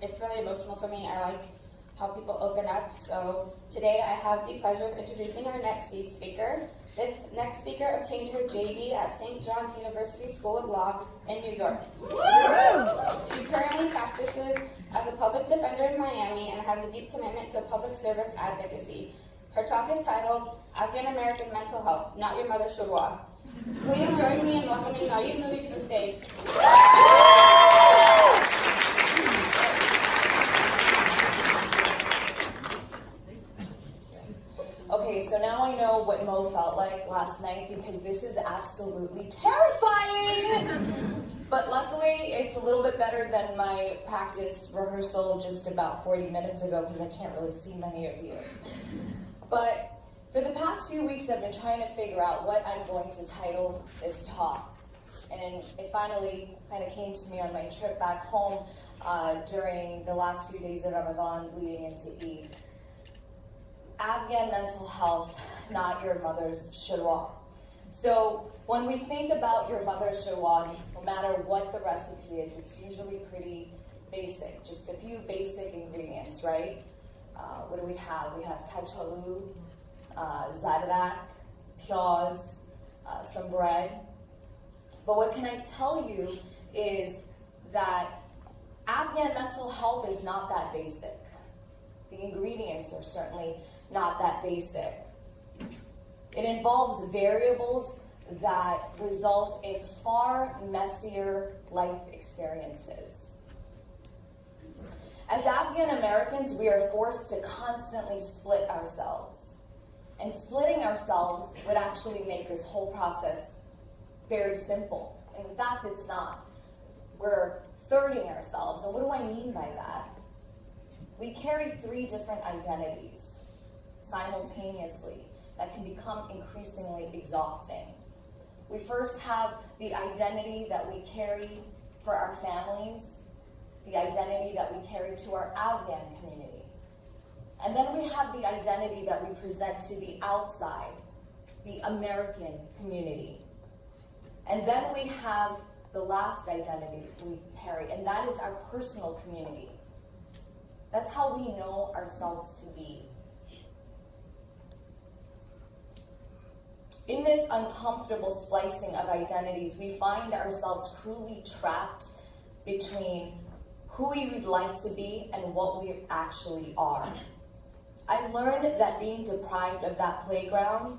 It's really emotional for me. I like how people open up. So today I have the pleasure of introducing our next S.E.E.D speaker. This next speaker obtained her JD at St. John's University School of Law in New York. She currently practices as a public defender in Miami and has a deep commitment to public service advocacy. Her talk is titled Afghan-American Mental Health, Not Your Mother Shorwa. Please join me in welcoming Noori to the stage. Okay, so now I know what Mo felt like last night because this is absolutely terrifying. But luckily, it's a little bit better than my practice rehearsal just about 40 minutes ago because I can't really see many of you. But for the past few weeks, I've been trying to figure out what I'm going to title this talk. And it finally kind of came to me on my trip back home during the last few days of Ramadan leading into Eid. Afghan mental health, not your mother's Shorwa. So when we think about your mother's Shorwa, no matter what the recipe is, it's usually pretty basic, just a few basic ingredients, right? What do we have? We have kachalu, zardak, pyaz, some bread. But what can I tell you is that Afghan mental health is not that basic. The ingredients are certainly not that basic. It involves variables that result in far messier life experiences. As Afghan-Americans, we are forced to constantly split ourselves. And splitting ourselves would actually make this whole process very simple. And in fact, it's not. We're thirding ourselves. And what do I mean by that? We carry 3 different identities simultaneously that can become increasingly exhausting. We first have the identity that we carry for our families, the identity that we carry to our Afghan community. And then we have the identity that we present to the outside, the American community. And then we have the last identity we carry, and that is our personal community. That's how we know ourselves to be. In this uncomfortable splicing of identities, we find ourselves cruelly trapped between who we would like to be and what we actually are. I learned that being deprived of that playground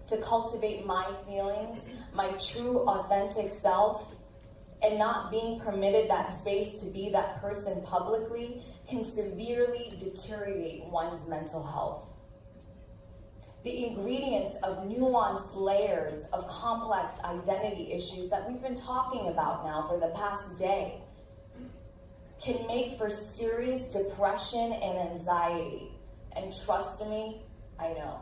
to cultivate my feelings, my true authentic self, and not being permitted that space to be that person publicly can severely deteriorate one's mental health. The ingredients of nuanced layers of complex identity issues that we've been talking about now for the past day can make for serious depression and anxiety. And trust me, I know.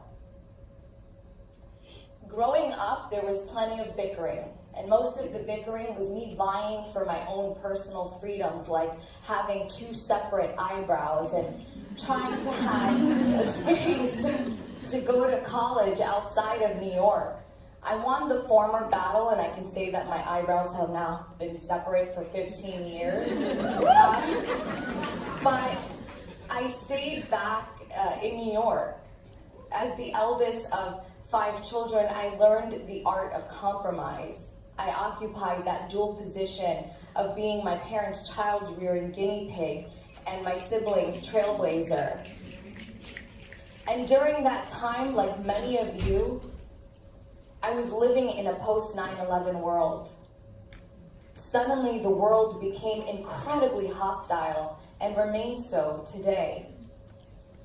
Growing up, there was plenty of bickering. And most of the bickering was me vying for my own personal freedoms, like having 2 separate eyebrows and trying to have a space to go to college outside of New York. I won the former battle, and I can say that my eyebrows have now been separate for 15 years. But I stayed back in New York. As the eldest of 5 children, I learned the art of compromise. I occupied that dual position of being my parents' child-rearing guinea pig and my siblings' trailblazer. And during that time, like many of you, I was living in a post-9/11 world. Suddenly, the world became incredibly hostile and remains so today.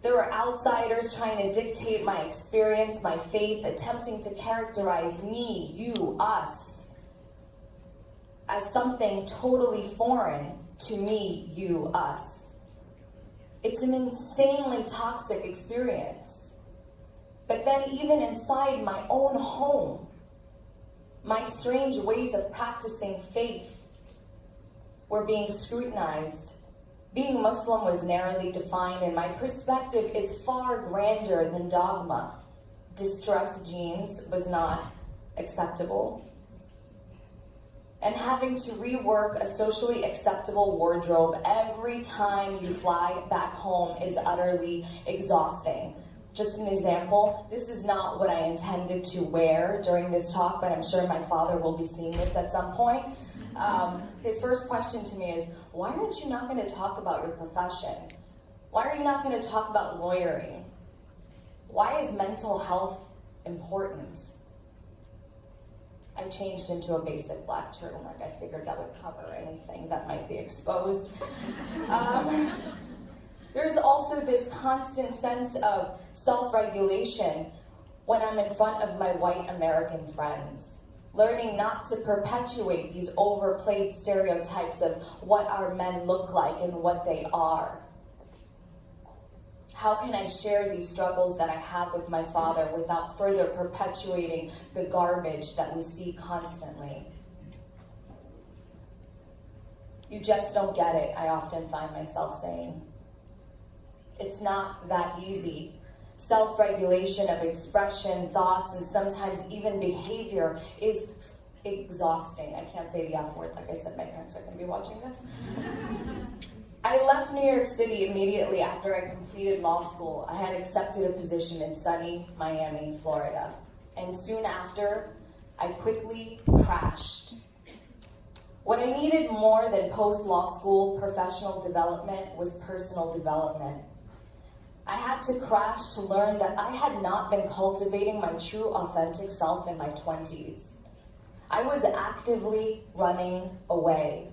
There were outsiders trying to dictate my experience, my faith, attempting to characterize me, you, us, as something totally foreign to me, you, us. It's an insanely toxic experience. But then even inside my own home, my strange ways of practicing faith were being scrutinized. Being Muslim was narrowly defined, and my perspective is far grander than dogma. Distrust genes was not acceptable. and having to rework a socially acceptable wardrobe every time you fly back home is utterly exhausting. Just an example, this is not what I intended to wear during this talk, but I'm sure my father will be seeing this at some point. His first question to me is, why aren't you not going to talk about your profession? Why are you not going to talk about lawyering? Why is mental health important? I changed into a basic black turtleneck. I figured that would cover anything that might be exposed. There's also this constant sense of self-regulation when I'm in front of my white American friends, learning not to perpetuate these overplayed stereotypes of what our men look like and what they are. How can I share these struggles that I have with my father without further perpetuating the garbage that we see constantly? You just don't get it, I often find myself saying. It's not that easy. Self-regulation of expression, thoughts, and sometimes even behavior is exhausting. I can't say the F word, like I said, my parents are going to be watching this. I left New York City immediately after I completed law school. I had accepted a position in sunny Miami, Florida. And soon after, I quickly crashed. What I needed more than post-law school professional development was personal development. I had to crash to learn that I had not been cultivating my true authentic self in my 20s. I was actively running away.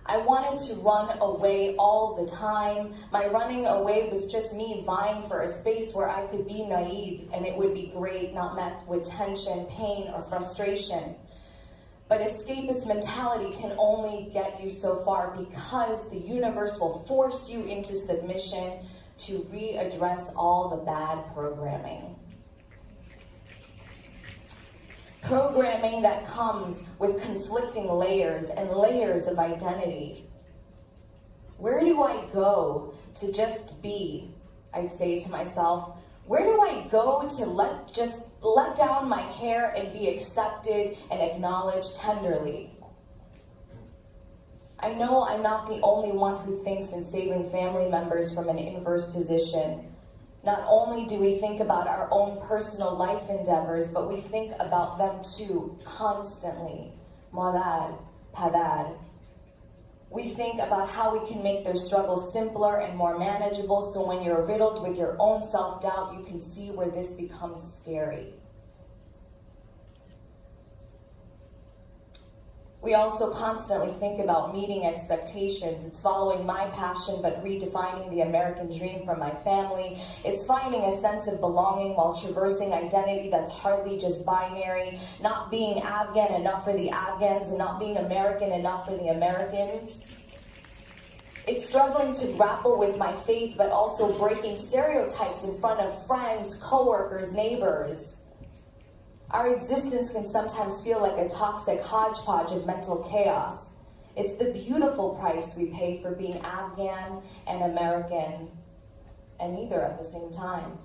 I wanted to run away all the time. My running away was just me vying for a space where I could be naive and it would be great, not met with tension, pain, or frustration. But escapist mentality can only get you so far because the universe will force you into submission to readdress all the bad programming. Programming that comes with conflicting layers and layers of identity. Where do I go to just be? I'd say to myself, where do I go to let down my hair and be accepted and acknowledged tenderly? I know I'm not the only one who thinks in saving family members from an inverse position. Not only do we think about our own personal life endeavors, but we think about them too, constantly. Madad, padad. We think about how we can make their struggles simpler and more manageable, so when you're riddled with your own self-doubt, you can see where this becomes scary. We also constantly think about meeting expectations. It's following my passion, but redefining the American dream for my family. It's finding a sense of belonging while traversing identity that's hardly just binary, not being Afghan enough for the Afghans and not being American enough for the Americans. It's struggling to grapple with my faith, but also breaking stereotypes in front of friends, coworkers, neighbors. Our existence can sometimes feel like a toxic hodgepodge of mental chaos. It's the beautiful price we pay for being Afghan and American, and neither at the same time.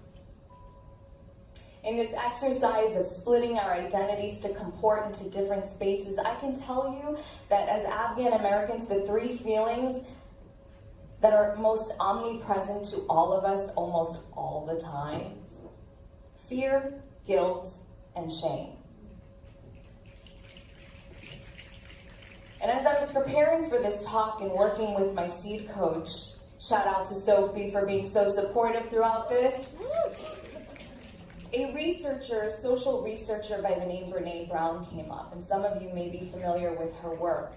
In this exercise of splitting our identities to comport into different spaces, I can tell you that as Afghan Americans, the three feelings that are most omnipresent to all of us almost all the time: fear, guilt, and shame. And as I was preparing for this talk and working with my S.E.E.D coach, shout out to Sophie for being so supportive throughout this, a social researcher by the name Brene Brown came up, and some of you may be familiar with her work.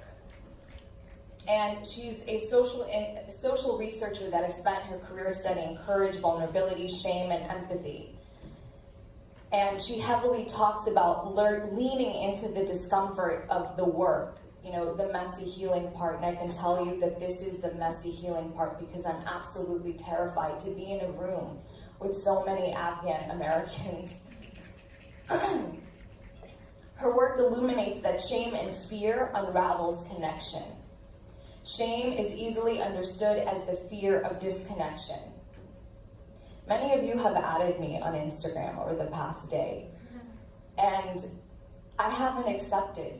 And she's a social researcher that has spent her career studying courage, vulnerability, shame, and empathy. And she heavily talks about leaning into the discomfort of the work, the messy healing part. And I can tell you that this is the messy healing part because I'm absolutely terrified to be in a room with so many Afghan Americans. Her work illuminates that shame and fear unravels connection. Shame is easily understood as the fear of disconnection. Many of you have added me on Instagram over the past day, and I haven't accepted.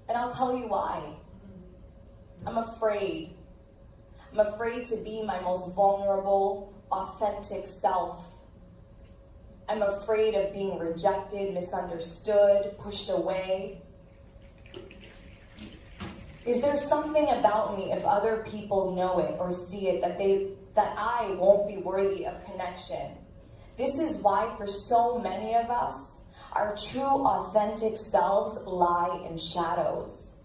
And I'll tell you why. I'm afraid. I'm afraid to be my most vulnerable, authentic self. I'm afraid of being rejected, misunderstood, pushed away. Is there something about me, if other people know it or see it, that I won't be worthy of connection? This is why for so many of us, our true authentic selves lie in shadows.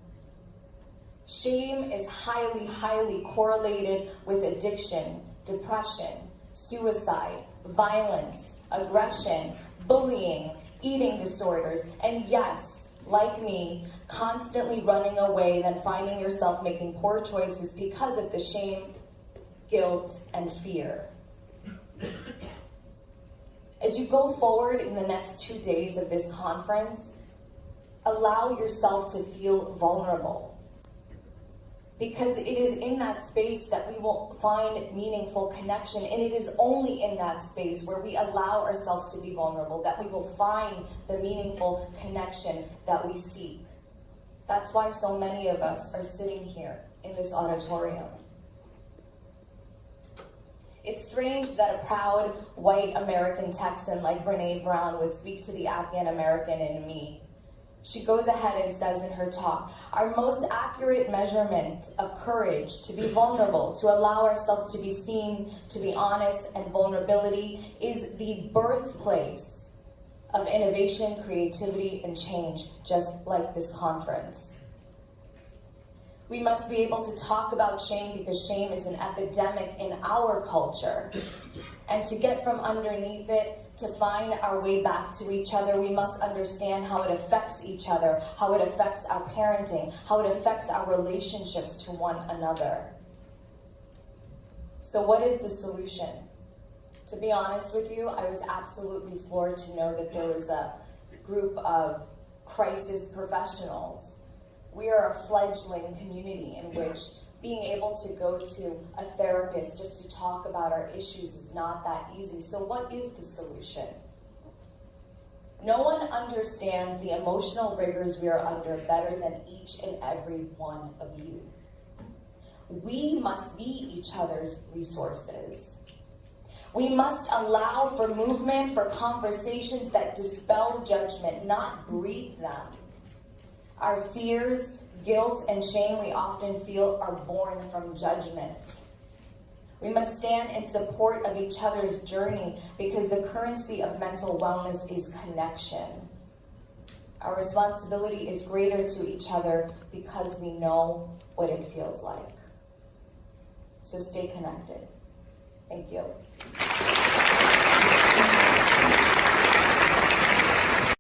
Shame is highly, highly correlated with addiction, depression, suicide, violence, aggression, bullying, eating disorders, and yes, like me, constantly running away, then finding yourself making poor choices because of the shame, guilt, and fear. As you go forward in the next 2 days of this conference, allow yourself to feel vulnerable. Because it is in that space that we will find meaningful connection, and it is only in that space where we allow ourselves to be vulnerable that we will find the meaningful connection that we seek. That's why so many of us are sitting here in this auditorium. It's strange that a proud white American Texan like Brene Brown would speak to the Afghan-American in me. She goes ahead and says in her talk, our most accurate measurement of courage to be vulnerable, to allow ourselves to be seen, to be honest, and vulnerability is the birthplace of innovation, creativity, and change, just like this conference. We must be able to talk about shame because shame is an epidemic in our culture. And to get from underneath it, to find our way back to each other, we must understand how it affects each other, how it affects our parenting, how it affects our relationships to one another. So what is the solution? To be honest with you, I was absolutely floored to know that there was a group of crisis professionals. We are a fledgling community in which being able to go to a therapist just to talk about our issues is not that easy. So what is the solution? No one understands the emotional rigors we are under better than each and every one of you. We must be each other's resources. We must allow for movement, for conversations that dispel judgment, not breathe them. Our fears, guilt, and shame we often feel are born from judgment. We must stand in support of each other's journey because the currency of mental wellness is connection. Our responsibility is greater to each other because we know what it feels like. So stay connected. Thank you.